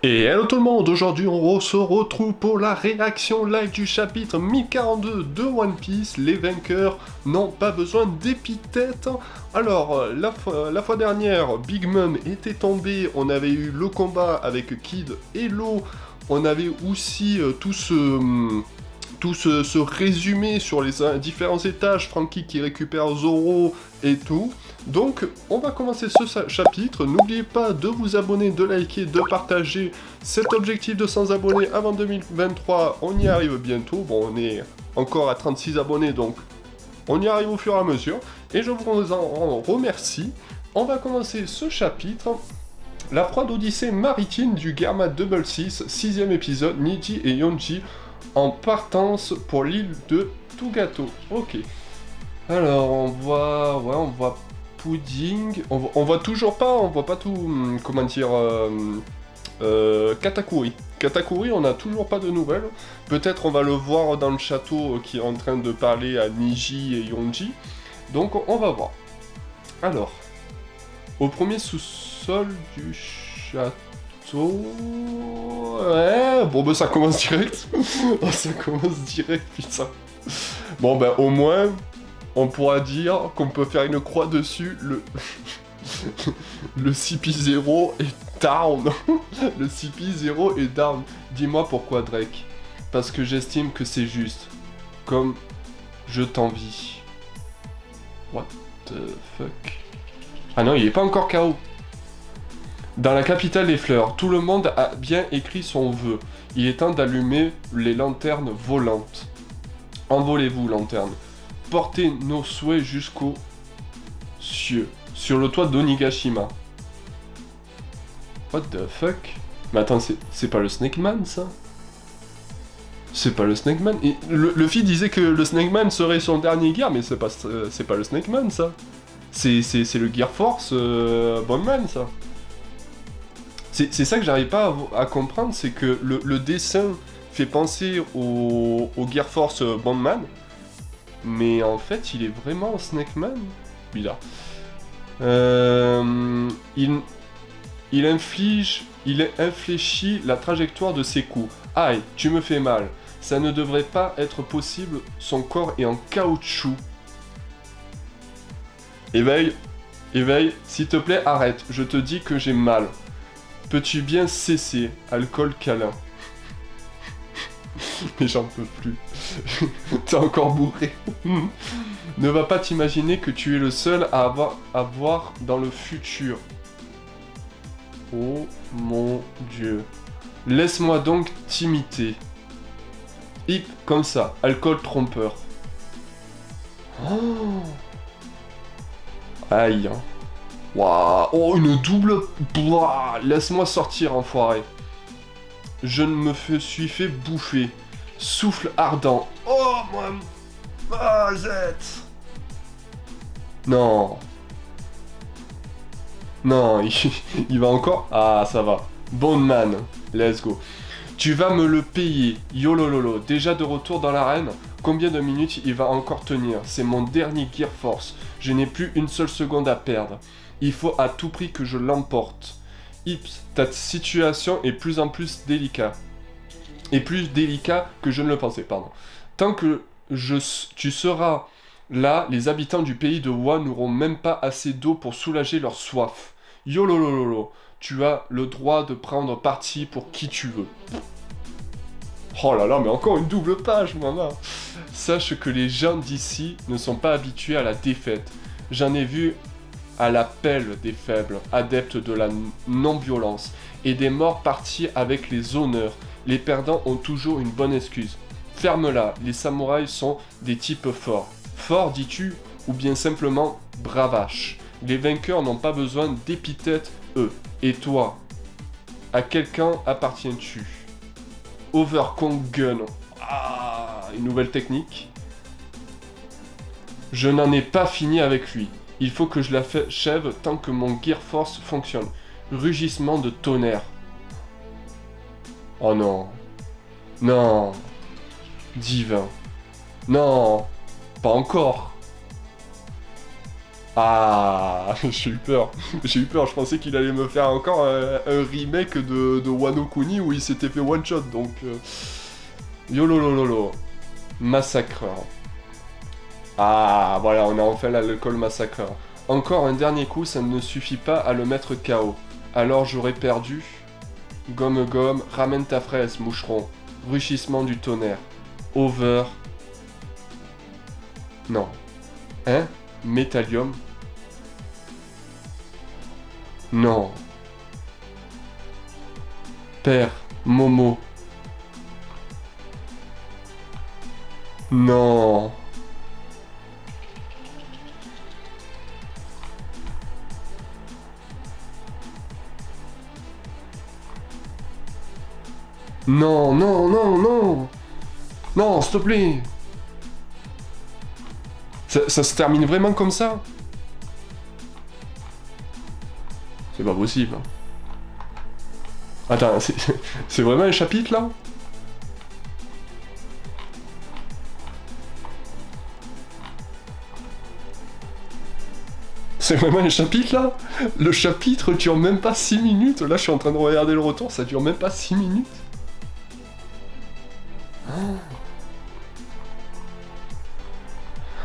Et hello tout le monde, aujourd'hui on se retrouve pour la réaction live du chapitre 1042 de One Piece. Les vainqueurs n'ont pas besoin d'épithètes. Alors, la fois dernière, Big Mom était tombé, on avait eu le combat avec Kid et Law, on avait aussi tout ce résumé sur les différents étages, Franky qui récupère Zoro et tout. Donc, on va commencer ce chapitre. N'oubliez pas de vous abonner, de liker, de partager. Cet objectif de 100 abonnés avant 2023, on y arrive bientôt. Bon, on est encore à 36 abonnés, donc on y arrive au fur et à mesure. Et je vous en remercie. On va commencer ce chapitre. La froide odyssée maritime du Germa Double 6, 6ème épisode, Niji et Yonji en partance pour l'île de Tugato. Ok. Alors, on voit Pudding. On voit toujours pas, on voit pas tout, comment dire, Katakuri. Katakuri, on n'a toujours pas de nouvelles. Peut-être on va le voir dans le château qui est en train de parler à Niji et Yonji. Donc, on va voir. Alors, au premier sous-sol du château... Ouais, bon ben ça commence direct. Oh, ça commence direct, putain. Bon ben au moins, on pourra dire qu'on peut faire une croix dessus, le CP0 est down. Le CP0 est down. Dis-moi pourquoi, Drake. Parce que j'estime que c'est juste. Comme je t'envie. What the fuck? Ah non, il est pas encore KO. Dans la capitale des fleurs, tout le monde a bien écrit son vœu. Il est temps d'allumer les lanternes volantes. Envolez-vous, lanternes. Portez nos souhaits jusqu'aux cieux. Sur le toit d'Onigashima. What the fuck? Mais attends, c'est pas le Snake Man, ça? C'est pas le Snake Man? Le fils disait que le Snake Man serait son dernier gear, mais c'est pas le Snake Man, ça. C'est le Gear Force Bondman, ça. C'est ça que j'arrive pas à comprendre, c'est que le dessin fait penser au Gear Force Bondman, mais en fait il est vraiment Snake Man. Bizarre. Il infléchit la trajectoire de ses coups. Aïe, tu me fais mal. Ça ne devrait pas être possible, son corps est en caoutchouc. Éveille, s'il te plaît, arrête, je te dis que j'ai mal. Peux-tu bien cesser, alcool câlin? Mais j'en peux plus. T'es encore bourré. Ne va pas t'imaginer que tu es le seul à voir dans le futur. Oh mon Dieu. Laisse-moi donc t'imiter. Hip, comme ça, alcool trompeur. Oh. Aïe. Waouh. Oh, une double... Laisse-moi sortir, enfoiré. Je ne me suis fait bouffer. Souffle ardent. Oh, moi... Ah, zette. Non. Non, il va encore... Ah, ça va. Bondman. Let's go. Tu vas me le payer. Yolololo. Déjà de retour dans l'arène. Combien de minutes il va encore tenir? C'est mon dernier Gear Force. Je n'ai plus une seule seconde à perdre. Il faut à tout prix que je l'emporte. Ips, ta situation est plus en plus délicate. Et plus délicat que je ne le pensais, pardon. Tant que tu seras là, les habitants du pays de Wa n'auront même pas assez d'eau pour soulager leur soif. Yolololo, tu as le droit de prendre parti pour qui tu veux. Oh là là, mais encore une double page, maman. Sache que les gens d'ici ne sont pas habitués à la défaite. J'en ai vu à l'appel des faibles, adeptes de la non-violence, et des morts partis avec les honneurs. Les perdants ont toujours une bonne excuse. Ferme-la, les samouraïs sont des types forts. Forts, dis-tu, ou bien simplement bravaches. Les vainqueurs n'ont pas besoin d'épithètes, eux. Et toi, à quelqu'un appartiens-tu? Overcon Gun. Ah, une nouvelle technique. Je n'en ai pas fini avec lui. Il faut que je l'achève tant que mon Gear Force fonctionne. Rugissement de tonnerre. Oh non. Non. Divin. Non. Pas encore. Ah, j'ai eu peur. J'ai eu peur, je pensais qu'il allait me faire encore un remake de Wano Kuni où il s'était fait one shot, donc... Yololololo. Massacreur. Ah, voilà, on a enfin l'alcool massacreur. Encore un dernier coup, ça ne suffit pas à le mettre KO. Alors j'aurais perdu. Gomme gomme, ramène ta fraise, moucheron. Rugissement du tonnerre. Over. Non. Hein? Métallium. Non. Père. Momo. Non. Non, non, non, non. Non, s'il te plaît. Ça se termine vraiment comme ça? C'est pas possible. Attends, c'est vraiment un chapitre là? C'est vraiment un chapitre là? Le chapitre dure même pas 6 minutes. Là, je suis en train de regarder le retour, ça dure même pas 6 minutes.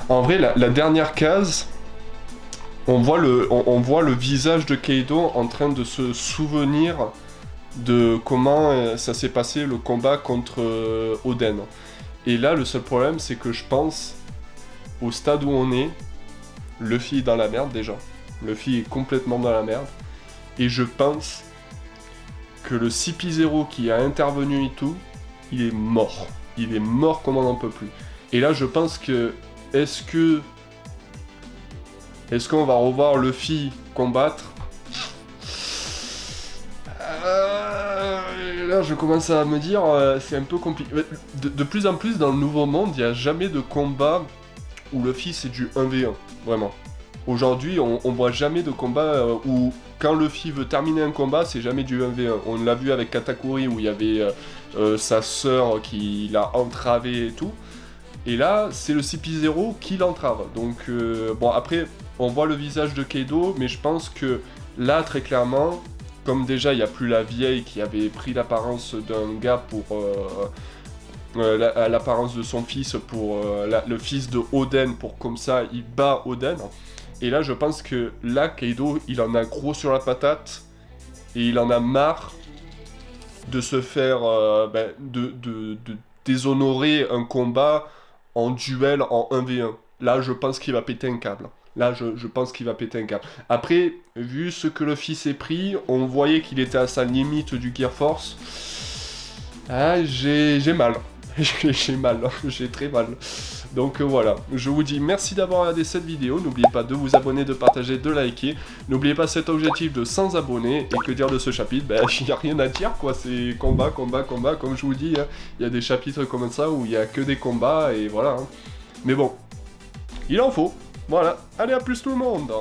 En vrai, la dernière case, on voit le visage de Kaido en train de se souvenir de comment ça s'est passé le combat contre Oden. Et là, le seul problème, c'est que je pense, au stade où on est, Luffy est dans la merde déjà. Luffy est complètement dans la merde. Et je pense que le CP0 qui a intervenu et tout, il est mort. Il est mort comme on n'en peut plus. Et là, je pense que... Est-ce qu'on va revoir Luffy combattre? Là, je commence à me dire, c'est un peu compliqué. De plus en plus, dans le Nouveau Monde, il n'y a jamais de combat où Luffy, c'est du 1v1. Vraiment. Aujourd'hui, on voit jamais de combat où, quand Luffy veut terminer un combat, c'est jamais du 1v1. On l'a vu avec Katakuri, où il y avait sa sœur qui l'a entravé et tout. Et là, c'est le CP0 qui l'entrave. Donc, bon, après, on voit le visage de Kaido, mais je pense que là, très clairement, comme déjà, il n'y a plus la vieille qui avait pris l'apparence d'un gars pour... l'apparence de son fils pour le fils de Oden, pour comme ça, il bat Oden. Et là, je pense que là, Kaido, il en a gros sur la patate, et il en a marre de se faire... de déshonorer un combat en duel en 1v1. Là, je pense qu'il va péter un câble. Là, je pense qu'il va péter un câble. Après, vu ce que le fils est pris, on voyait qu'il était à sa limite du Gear Force. Ah, j'ai mal. J'ai mal, j'ai très mal. Donc voilà, je vous dis merci d'avoir regardé cette vidéo. N'oubliez pas de vous abonner, de partager, de liker. N'oubliez pas cet objectif de 100 abonnés. Et que dire de ce chapitre? Ben, il n'y a rien à dire, quoi. C'est combat, combat, combat. Comme je vous dis, hein, il y a des chapitres comme ça où il n'y a que des combats et voilà. Hein. Mais bon, il en faut. Voilà. Allez, à plus tout le monde.